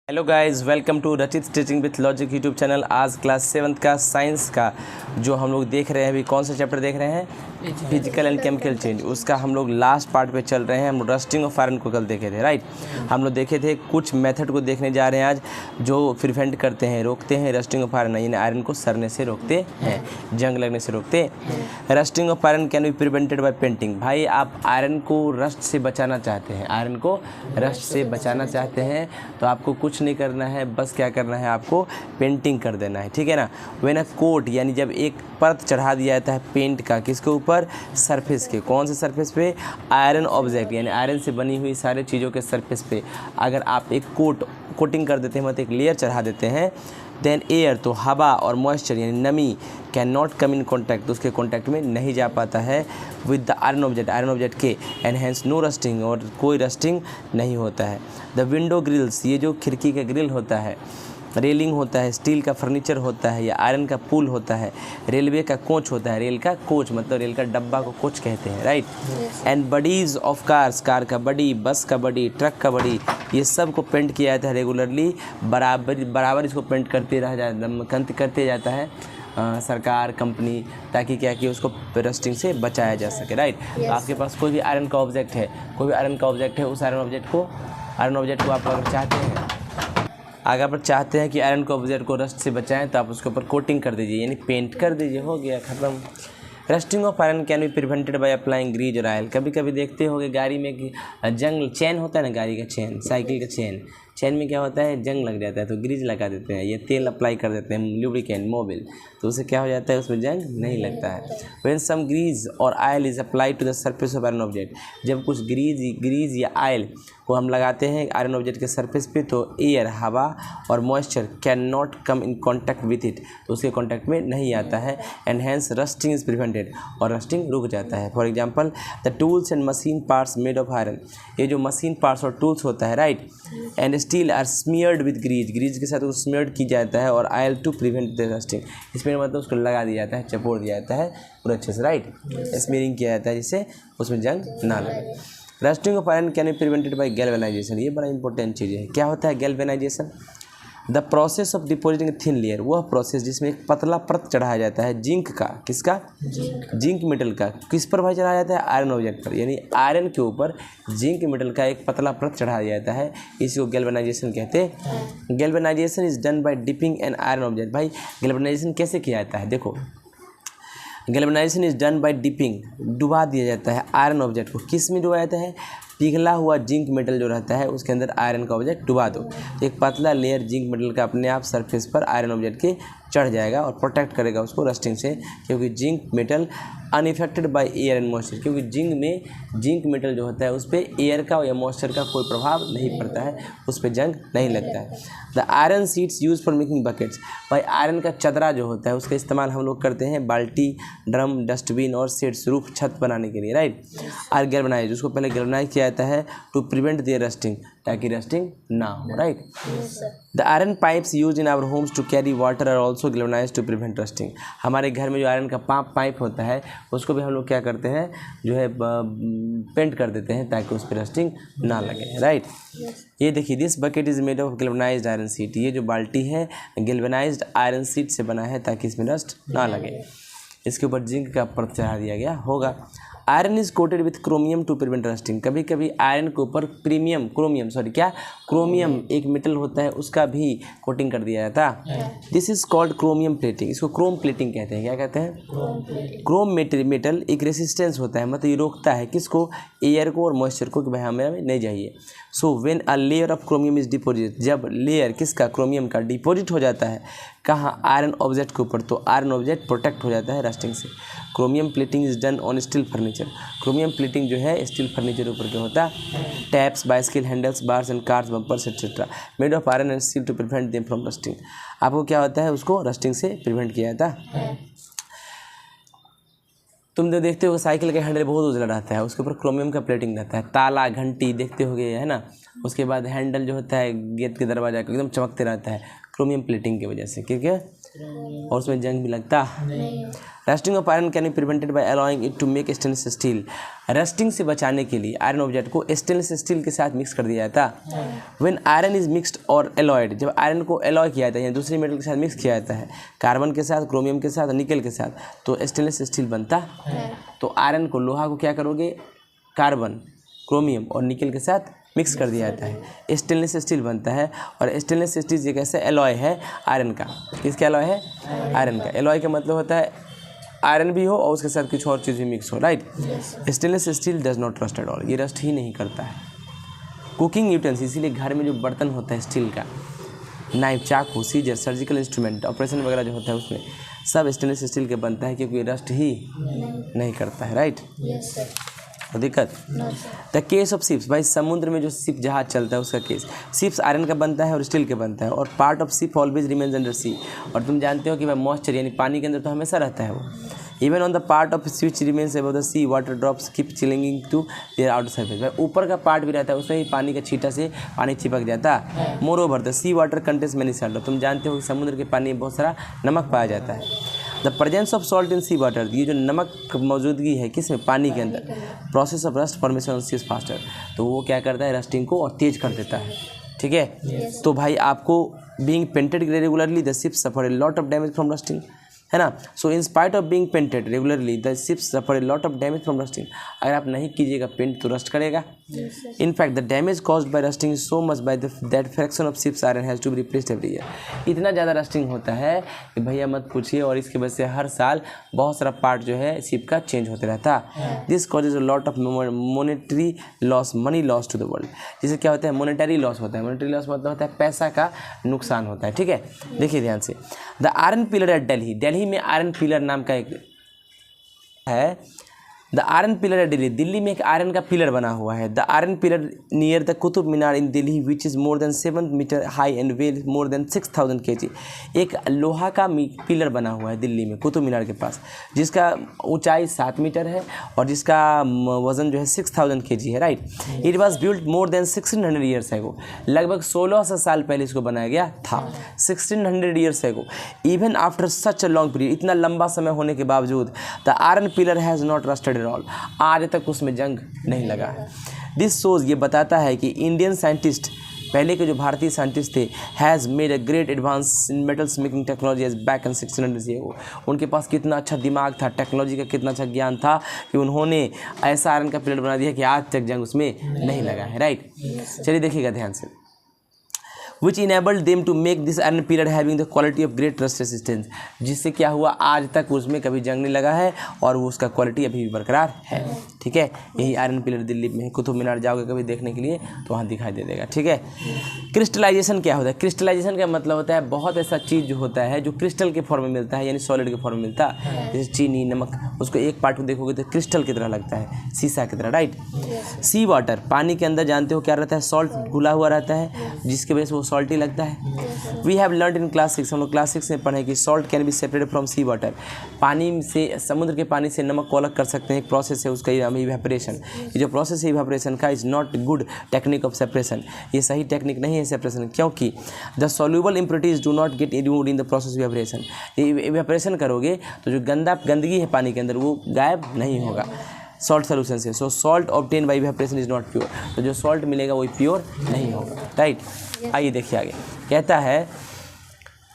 Hello guys, welcome to रचित teaching with logic YouTube channel. आज class 7th का science का जो हम लोग देख रहे हैं, अभी कौन सा चैप्टर देख रहे हैं? Physical and chemical change. उसका हम लोग लास्ट पार्ट पे चल रहे हैं। हम लोग रस्टिंग ऑफ आयरन को कल देखे थे, राइट? हम लोग देखे थे, कुछ मेथड को देखने जा रहे हैं आज जो प्रिवेंट करते हैं, रोकते हैं रस्टिंग ऑफ आयरन, यानी आयरन को सड़ने से रोकते हैं, जंग लगने से रोकते हैं। Rusting of iron can be prevented by painting. भाई आप आयरन को रस्ट से बचाना चाहते हैं, आयरन को रस्ट से बचाना चाहते हैं तो आपको कुछ नहीं करना है, बस क्या करना है, आपको पेंटिंग कर देना है, ठीक है ना। व्हेन अ कोट, यानी जब एक परत चढ़ा दिया जाता है पेंट का, किसके ऊपर? सरफेस के। कौन से सरफेस पे? आयरन ऑब्जेक्ट, यानी आयरन से बनी हुई सारे चीज़ों के सरफेस पे अगर आप एक कोटिंग कर देते हैं, मतलब एक लेयर चढ़ा देते हैं, देन एयर, तो हवा और मॉइस्चर यानी नमी, can not come in contact, तो उसके कॉन्टैक्ट में नहीं जा पाता है विद द आयरन ऑब्जेक्ट के, एंड हैंस नो रस्टिंग, और कोई रस्टिंग नहीं होता है। द विंडो ग्रिल्स, ये जो खिड़की का ग्रिल होता है, रेलिंग होता है, स्टील का फर्नीचर होता है या आयरन का पुल होता है, रेलवे का कोच होता है, रेल का कोच मतलब रेल का डब्बा को कोच कहते हैं, right? And buddies of cars, car का बडी, बस का बडी, ट्रक का बडी, ये सब को पेंट किया जाता है रेगुलरली, बराबर इसको पेंट करते जाता है सरकार, कंपनी, ताकि क्या कि उसको रस्टिंग से बचाया जा सके, राइट? तो आपके पास कोई भी आयरन का ऑब्जेक्ट है, उस आयरन ऑब्जेक्ट को आप अगर चाहते हैं कि आयरन को ऑब्जेक्ट को रस्ट से बचाएं, तो आप उसके ऊपर कोटिंग कर दीजिए, यानी पेंट कर दीजिए, हो गया, ख़त्म। Rusting of iron can be prevented by applying grease और ऑयल। कभी कभी देखते होंगे गाड़ी में कि जंग, चेन होता है ना, गाड़ी का चेन, साइकिल का चेन में क्या होता है, जंग लग जाता है, तो ग्रीज लगा देते हैं, ये तेल अप्लाई कर देते हैं, लुब्रिकेंट, मोबिल, तो उससे क्या हो जाता है, उसमें जंग नहीं लगता है। व्हेन सम ग्रीज और oil is applied to the surface of iron object, जब कुछ ग्रीज या ऑयल को हम लगाते हैं आयरन ऑब्जेक्ट के सरफेस पे, तो एयर, हवा और moisture can not come in contact with it, तो उसके कॉन्टैक्ट में नहीं आता है, and hence rusting is prevented, और रस्टिंग रुक जाता है। For example, the tools and machine parts made of iron, ये जो मशीन पार्ट्स और टूल्स होता है, right, and steel are smeared with grease के साथ वो स्मियर्ड की जाता है, और oil to prevent the rusting, इसमें मतलब उसको लगा दिया जाता है, चपोड़ दिया जाता है पूरा अच्छे से, राइट, स्मियरिंग किया जाता है जिससे उसमें जंग ना लगे। Rusting of iron can be prevented bye galvanisation, ये बड़ा इंपॉर्टेंट चीज़ है। क्या होता है galvanisation? The process of depositing thin layer, वह प्रोसेस जिसमें एक पतला परत चढ़ाया जाता है जिंक का, किसका? जिंक मेटल का। किस पर भाई चढ़ाया जाता है? आयरन ऑब्जेक्ट पर, यानी आयरन के ऊपर जिंक मेटल का एक पतला परत चढ़ाया जाता है, इसी को गैल्वेनाइजेशन कहते हैं। Galvanisation is done by dipping an iron object. भाई गैल्वेनाइजेशन कैसे किया जाता है? देखो, galvanisation is done by dipping, डुबा दिया जाता है आयरन ऑब्जेक्ट को। किस में डुबाया जाता है? पिघला हुआ जिंक मेटल जो रहता है उसके अंदर आयरन का ऑब्जेक्ट डुबा दो, तो एक पतला लेयर जिंक मेटल का अपने आप सरफेस पर आयरन ऑब्जेक्ट के चढ़ जाएगा और प्रोटेक्ट करेगा उसको रस्टिंग से, क्योंकि zinc metal unaffected by air and moisture, क्योंकि जिंक मेटल जो होता है उस पर एयर का या मॉइस्चर का कोई प्रभाव नहीं पड़ता है, उस पर जंग नहीं लगता है। The iron sheets use for making buckets, भाई आयरन का चदरा जो होता है उसका इस्तेमाल हम लोग करते हैं बाल्टी, ड्रम, डस्टबिन और सेट्स, रूफ, छत बनाने के लिए, राइट? आर गैल्वेनाइज, उसको पहले गैल्वेनाइज किया जाता है टू प्रिवेंट देयर रस्टिंग, ताकि रस्टिंग ना हो, right? The iron pipes use in our homes to carry water are also galvanise to prevent rusting. हमारे घर में जो आयरन का पाइप होता है उसको भी हम लोग क्या करते हैं, जो है पेंट कर देते हैं ताकि उस पर रस्टिंग ना लगे, राइट? ये देखिए, this bucket is made of galvanised iron sheet, ये जो बाल्टी है गैल्वेनाइज्ड आयरन शीट से बना है ताकि इसमें रस्ट ना लगे। इसके ऊपर जिंक का परत चढ़ा दिया गया होगा। Iron is coated with chromium to prevent rusting, कभी कभी आयरन के ऊपर क्रोमियम एक मेटल होता है उसका भी कोटिंग कर दिया जाता है। This is called chromium plating, इसको क्रोम प्लेटिंग कहते हैं। क्या कहते हैं? क्रोम मेटल एक रेसिस्टेंस होता है, मतलब ये रोकता है किसको? एयर को और मॉइस्चर को, कि भाई हमें नहीं चाहिए। So when a layer of chromium is deposit, जब लेयर किसका? क्रोमियम का डिपोजिट हो जाता है कहाँ? आयरन ऑब्जेक्ट के ऊपर, तो आयरन ऑब्जेक्ट प्रोटेक्ट हो जाता है रस्टिंग से। Chromium plating is done on steel furniture, chromium plating जो है स्टील फर्नीचर ऊपर क्या होता है? Taps, bicycle handles, bars and cars, bumpers etcetera made of iron and steel to prevent them from rusting. आपको क्या होता है? उसको रस्टिंग से प्रिवेंट किया जाता है। तुम जो देखते हो साइकिल का हैंडल बहुत उजला रहता है, उसके ऊपर क्रोमियम का प्लेटिंग रहता है। ताला, घंटी देखते होगे, है ना? उसके बाद हैंडल जो होता है गेट के दरवाजा का एकदम चमकते रहता है क्रोमियम प्लेटिंग की वजह से, क्योंकि और उसमें जंग भी लगता नहीं। Rusting of iron can be prevented by allowing it to make stainless steel. Rusting से बचाने के लिए आयरन ऑब्जेक्ट को स्टेनलेस स्टील के साथ मिक्स कर दिया जाता। व्हेन आयरन इज मिक्सड और एलॉयड, जब आयरन को एलॉय किया जाता है या दूसरे मेटल के साथ मिक्स किया जाता है, कार्बन के साथ, क्रोमियम के साथ, निकल के साथ, तो स्टेनलेस स्टील बनता है। तो आयरन को, लोहा को क्या करोगे, कार्बन, क्रोमियम और निकल के साथ मिक्स कर दिया जाता है, स्टेनलेस स्टील बनता है। और स्टेनलेस स्टील एक ऐसा एलॉय है आयरन का। किसका एलॉय है? आयरन का। एलॉय का मतलब होता है आयरन भी हो और उसके साथ कुछ और चीज़ भी मिक्स हो, right. Stainless steel does not rust at all, ये रस्ट ही नहीं करता है। कुकिंग यूटेंसिल, इसीलिए घर में जो बर्तन होता है स्टील का, नाइफ, चाकू, सीजर, सर्जिकल इंस्ट्रूमेंट, ऑपरेशन वगैरह जो होता है उसमें सब स्टेनलेस स्टील के बनता है, क्योंकि रस्ट ही नहीं करता है, राइट। तो दिक्कत द केस ऑफ शिप्स, भाई समुद्र में जो शिप जहाज चलता है उसका केस, शिप्स आयरन का बनता है और स्टील का बनता है। और part of ship always remains under sea, और तुम जानते हो कि भाई मॉइस्चर यानी पानी के अंदर तो हमेशा रहता है वो। Even on the part of switch remains above the sea, water drops keep clinging to their outer surface, भाई ऊपर का पार्ट भी रहता है उसमें ही पानी का छींटा से पानी चिपक जाता है। Moreover the sea water contains many salt, तुम जानते हो कि समुद्र के पानी में बहुत सारा नमक पाया जाता है। The presence of salt in sea water, ये जो नमक मौजूदगी है किसमें, पानी के अंदर, process of rust formation sees faster, तो वो क्या करता है, रस्टिंग को और तेज कर देता है, ठीक है। तो भाई आपको being painted regularly the ship suffer a lot of damage from rusting, है ना। So in spite of being painted regularly the ships suffer a lot of damage from rusting, अगर आप नहीं कीजिएगा पेंट तो रस्ट करेगा। In fact the damage caused by rusting is so much by that fraction of ships iron has to be replaced every year, इतना ज़्यादा rusting होता है कि भैया मत पूछिए, और इसकी वजह से हर साल बहुत सारा पार्ट जो है शिप का चेंज होते रहता। This causes a lot of monetary loss, money loss to the world, जिससे क्या होता है, मॉनेटरी लॉस होता है। मॉनेटरी लॉस मतलब होता है पैसा का नुकसान होता है, ठीक है। देखिए ध्यान से, the iron pillar at Delhi, Delhi में आयरन पिलर नाम का एक है। The iron pillar at Delhi, Delhi में एक आयरन का पिलर बना हुआ है। The iron pillar near the Qutub Minar in Delhi which is more than 7 metre high and well more than 6000 kg, एक लोहा का पिलर बना हुआ है दिल्ली में कुतुब मीनार के पास, जिसका ऊंचाई 7 मीटर है और जिसका वजन जो है 6000 kg है, right. It was built more than 1600 years ago, लगभग 1600 साल पहले इसको बनाया गया था, 1600 years ago. Even after such a long period, इतना लंबा समय होने के बावजूद, the iron pillar has not rusted all, आज तक उसमें जंग नहीं लगा है। दिस शोज, ये बताता है कि इंडियन साइंटिस्ट, पहले के जो भारतीय साइंटिस्ट थे, has made a great advance in metals making technology as back in 1600 year, उनके पास कितना अच्छा दिमाग था, टेक्नोलॉजी का कितना अच्छा ज्ञान था कि उन्होंने ऐसा आयरन का पिलर बना दिया कि आज तक जंग उसमें नहीं लगा है, राइट। चलिए देखिएगा ध्यान से, which enabled them to make this iron pillar having the quality of great rust resistance, जिससे क्या हुआ, आज तक उसमें कभी जंग नहीं लगा है और वो उसका क्वालिटी अभी भी बरकरार है, ठीक है। यही आयरन पिलर दिल्ली में, कुतुब मीनार जाओगे कभी देखने के लिए तो वहाँ दिखाई दे देगा, ठीक है। क्रिस्टलाइजेशन क्या होता है, क्रिस्टलाइजेशन का मतलब होता है बहुत ऐसा चीज़ जो होता है जो क्रिस्टल के फॉर्म में मिलता है, यानी सॉलिड के फॉर्म में मिलता है, जैसे चीनी, नमक, उसको एक पार्ट में देखोगे तो क्रिस्टल की तरह लगता है, शीशा की तरह, राइट। सी वाटर, पानी के अंदर जानते हो क्या रहता है, सॉल्ट घुला हुआ रहता है, जिसकी वजह से वो सॉल्टी लगता है। We have learn in class 6, हम लोग क्लास 6 में पढ़े कि salt can be separated from sea water, पानी से, समुद्र के पानी से नमक को अलग कर सकते हैं, एक प्रोसेस है उसका इवेपोरेशन। ये जो प्रोसेस है इवेपोरेशन का is not good technique of separation, ये सही टेक्निक नहीं है सेपरेशन, क्योंकि the soluble impurities do not gate removed in the process evaporation, ये इवेपोरेशन करोगे तो जो गंदगी है पानी के अंदर वो गायब नहीं होगा सॉल्ट सोल्यूशन से। सो salt obtain by evaporation is not pure, तो जो सॉल्ट मिलेगा वो प्योर नहीं होगा, राइट। आइए देखिए आगे, कहता है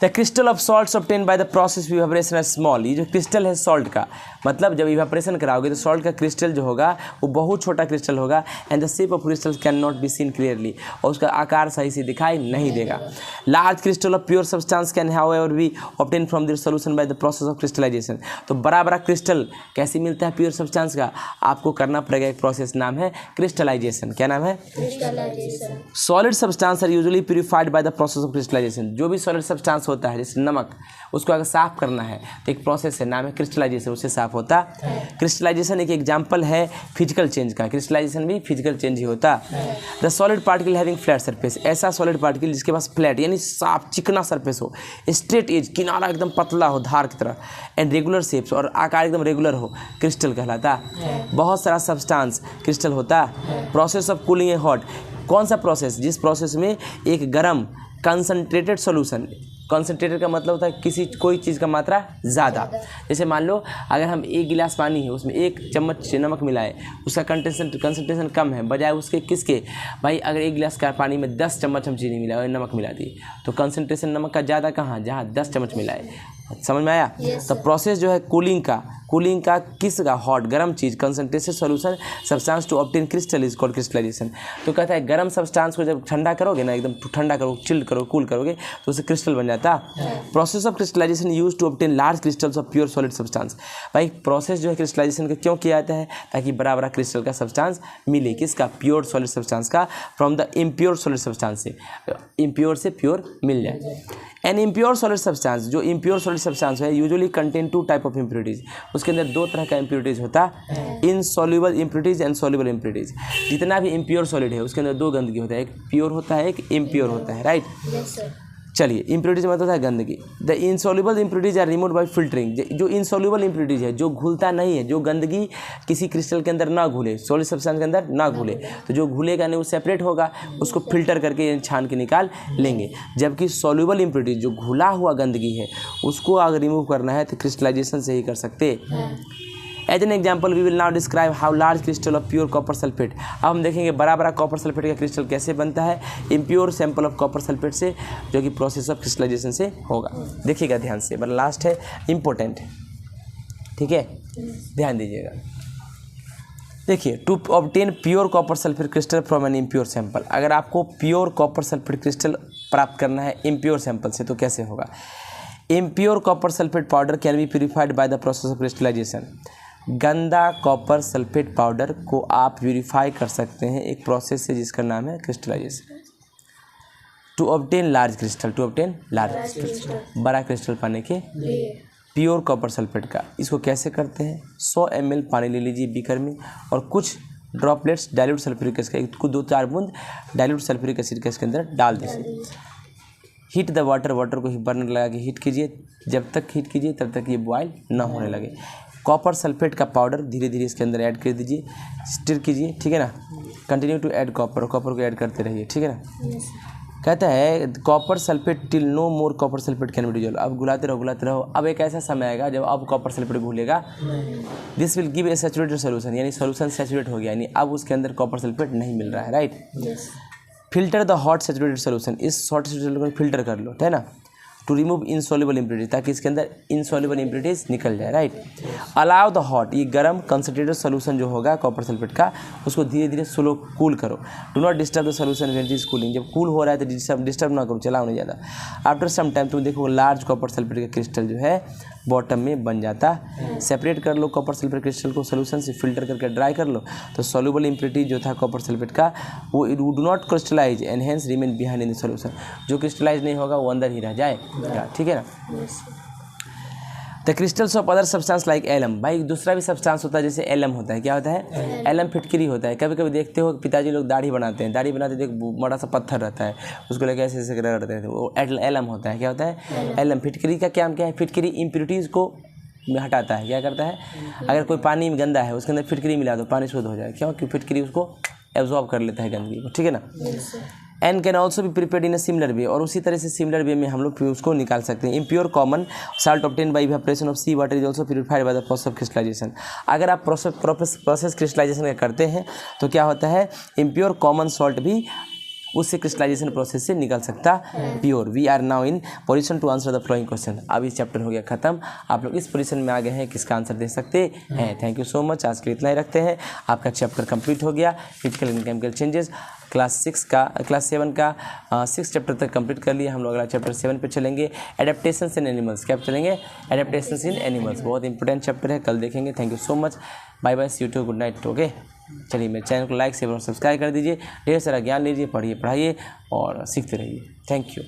the crystal of salts obtain by the process evaporation are small, ये जो क्रिस्टल है सॉल्ट का, मतलब जब इवेपोरेशन कराओगे तो सॉल्ट का क्रिस्टल जो होगा वो बहुत छोटा क्रिस्टल होगा, and the shape of crystal can not be seen clearly, और उसका आकार सही से दिखाई नहीं देगा। Large crystal of pure substance can however be obtain from their solution by the process of crystallisation, तो बड़ा बड़ा क्रिस्टल कैसे मिलता है प्योर सब्सटेंस का, आपको करना पड़ेगा एक प्रोसेस, नाम है क्रिस्टलाइजेशन। क्या नाम है? Crystallisation. Solid substance are usually purified by the process of crystallisation, जो भी सॉलिड सब्सटेंस होता है जैसे नमक, उसको अगर साफ करना है तो एक प्रोसेस है, नाम है क्रिस्टलाइजेशन, उससे साफ होता है। क्रिस्टलाइजेशन एक एग्जांपल है फिजिकल चेंज का, क्रिस्टलाइजेशन भी फिजिकल चेंज ही होता है। The solid particle having flat surface, ऐसा सॉलिड पार्टिकल जिसके पास फ्लैट यानी साफ चिकना सरफेस हो, स्ट्रेट एज, किनारा एकदम पतला हो धार की तरह, एंड रेगुलर शेप्स, और आकार एकदम रेगुलर हो, क्रिस्टल कहलाता है। बहुत सारा सब्सटेंस क्रिस्टल होता है। Process of cooling A hot, कौन सा प्रोसेस, जिस प्रोसेस में एक गर्म कंसनट्रेटेड सॉल्यूशन, कॉन्सेंट्रेटेड का मतलब होता है कोई चीज़ का मात्रा ज़्यादा। जैसे मान लो अगर हम 1 गिलास पानी है उसमें 1 चम्मच नमक मिलाए, उसका कंसंट्रेशन कम है, बजाय उसके किसके भाई अगर 1 गिलास का पानी में 10 चम्मच हम चीनी मिलाए और नमक मिला दी तो कंसंट्रेशन नमक का ज़्यादा कहाँ, जहाँ 10 चम्मच मिलाए। समझ में आया? तो प्रोसेस जो है कूलिंग का किसका, हॉट गर्म चीज़ concentrated solution substance to obtain crystal is called crystallization. तो कहता है गर्म सब्सटेंस को जब ठंडा करोगे ना, एकदम ठंडा करो, चिल्ड करो, कूल करोगे तो उससे क्रिस्टल बन जाता। Process of crystallisation use to obtain large crystals of pure solid substance. भाई प्रोसेस जो है क्रिस्टलाइजेशन का क्यों किया जाता है, ताकि बड़ा बड़ा क्रिस्टल का सब्सटेंस मिले, किसका, प्योर सॉलिड सब्सटेंस का, from the impure solid substance से, इम्प्योर से प्योर मिल जाए। एन इम्प्योर सॉलिड सब्सटेंस, जो इम्प्योर सॉलिड सब्सटेंस है usually contain 2 type of impurities, उसके अंदर 2 तरह का इम्प्योरिटीज होता है, insoluble impurities and soluble impurities. जितना भी इम्प्योर सॉलिड है उसके अंदर 2 गंदगी होता है, एक प्योर होता है, एक इम्प्योर होता है, राइट। चलिए इम्प्योरिटीज मतलब होता है गंदगी। The insoluble impurities are removed by filtering. जो इनसॉल्युबल इम्प्योरिटीज है, जो घुलता नहीं है, जो गंदगी किसी क्रिस्टल के अंदर ना घुले, सॉलिड सब्सटेंस के अंदर ना घुले, तो जो घुलेगा नहीं वो सेपरेट होगा, उसको फिल्टर करके छान के निकाल लेंगे। जबकि सॉल्युबल इम्प्योरिटीज जो घुला हुआ गंदगी है उसको अगर रिमूव करना है तो क्रिस्टलाइजेशन से ही कर सकते। As an example we will now describe how large crystal of pure copper sulphate. अब हम देखेंगे बड़ा कॉपर सल्फेट का क्रिस्टल कैसे बनता है impure sample of copper sulphate से, जो कि प्रोसेस ऑफ क्रिस्टलाइजेशन से होगा। देखिएगा ध्यान से, बट लास्ट है इम्पोर्टेंट, ठीक है, ध्यान दीजिएगा। देखिए, to obtain pure copper sulphate crystal from an impure sample, अगर आपको प्योर कॉपर सल्फेट क्रिस्टल प्राप्त करना है इम्प्योर सैंपल से तो कैसे होगा। Impure copper sulphate powder can be purified by the process of crystallisation. गंदा कॉपर सल्फेट पाउडर को आप प्यूरिफाई कर सकते हैं एक प्रोसेस से जिसका नाम है crystallisation. To obtain large crystal, बड़ा क्रिस्टल पाने के प्योर कॉपर सल्फेट का, इसको कैसे करते हैं, 100 ml पानी ले लीजिए बीकर में और कुछ ड्रॉपलेट्स डाइल्यूट सल्फ्यूरिक एसिड का, 2-4 बूंद डाइल्यूट सल्फ्यूरिक एसिड का इसके अंदर डाल दीजिए। हीट द वाटर को बर्नर लगा के हीट कीजिए, जब तक हीट कीजिए तब तक ये बॉयल ना होने लगे। कॉपर सल्फेट का पाउडर धीरे धीरे इसके अंदर ऐड कर दीजिए, स्टिर कीजिए, ठीक है ना। कंटिन्यू टू ऐड कॉपर को ऐड करते रहिए, ठीक है ना। कहता है copper sulphate till no more copper sulphate can be dissolve. अब घुलाते रहो। अब एक ऐसा समय आएगा जब अब कॉपर सल्फेट घुलेगा, this will give a saturated solution, यानी सोल्यूशन सैचुरेट हो गया, यानी अब उसके अंदर कॉपर सल्फेट नहीं मिल रहा है, right. Filter the hot saturated solution, इस हॉट सैचुरेटेड को फिल्टर कर लो, है ना, टू रिमूव इनसॉल्युबल इम्प्योरिटीज, ताकि इसके अंदर इनसॉल्युबल इम्प्योरिटीज निकल जाए, राइट। अलाउ द हॉट, ये गर्म कंसनट्रेटेड सोल्यूशन जो होगा कॉपर सल्फेट का उसको धीरे धीरे स्लो कूल करो। Do not disturb the solution when it is cooling, जब कूल हो रहा है तो डिस्टर्ब ना करो, चलाओ नहीं ज़्यादा। आफ्टर सम टाइम तुम देखो लार्ज कॉपर सल्फेट का क्रिस्टल जो है बॉटम में बन जाता है। सेपरेट कर लो कॉपर सल्फेट क्रिस्टल को सोल्यूशन से, फिल्टर करके ड्राई कर लो, तो सॉल्युबल इम्प्योरिटी जो था कॉपर सल्फेट का वो do not crystallise and hence remain behind in the solution, जो क्रिस्टलाइज नहीं होगा वो अंदर ही रह जाएगा, ठीक है ना। The crystals of other substance like alum, भाई दूसरा भी सब्सटेंस होता है जैसे एलम होता है, क्या होता है, एलम फिटकरी होता है। कभी कभी देखते हो पिताजी लोग दाढ़ी बनाते तो एक बड़ा सा पत्थर रहता है, उसको लेकर ऐसे रगड़ते हैं, वो एलम होता है। क्या होता है, एलम। फिटकरी का क्या है, फिटकरी इम्प्योरिटीज़ को हटाता है, क्या करता है, अगर कोई पानी में गंदा है उसके अंदर फिटकरी मिला दो पानी शुद्ध हो जाए, क्योंकि फिटकरी उसको एब्जॉर्ब कर लेता है गंदगी को, ठीक है ना। एंड कैन ऑल्सो भी prepared in a similar way, और उसी तरह से सिमिलर वे में हम लोग उसको निकाल सकते हैं। Impure common salt obtain by evaporation of sea water is also purified by the process of crystallisation. अगर आप प्रोसेस क्रिस्टलाइजेशन करते हैं तो क्या होता है, इम्प्योर कॉमन सॉल्ट भी उससे क्रिस्टलाइजेशन प्रोसेस से निकल सकता pure. We are now in position to answer the following question. अब इस चैप्टर हो गया खत्म, आप लोग इस पोजीशन में आ गए हैं किसका आंसर दे सकते हैं। थैंक यू सो मच, आज के लिए इतना ही रखते हैं। आपका चैप्टर कंप्लीट हो गया, physical and chemical changes class 7 का 6 चैप्टर तक कंप्लीट कर लिया। हम लोग अगला चैप्टर 7 पे चलेंगे, एडेप्टेशंस इन एनिमल्स। क्या चलेंगे, एडेप्टेशंस इन एनिमल्स, बहुत इंपॉर्टेंट चैप्टर है, कल देखेंगे। Thank you so much, bye bye, see you too, good night. Okay, चलिए मेरे चैनल को लाइक शेयर और सब्सक्राइब कर दीजिए, ढेर सारा ज्ञान लीजिए, पढ़िए और सीखते रहिए। Thank you.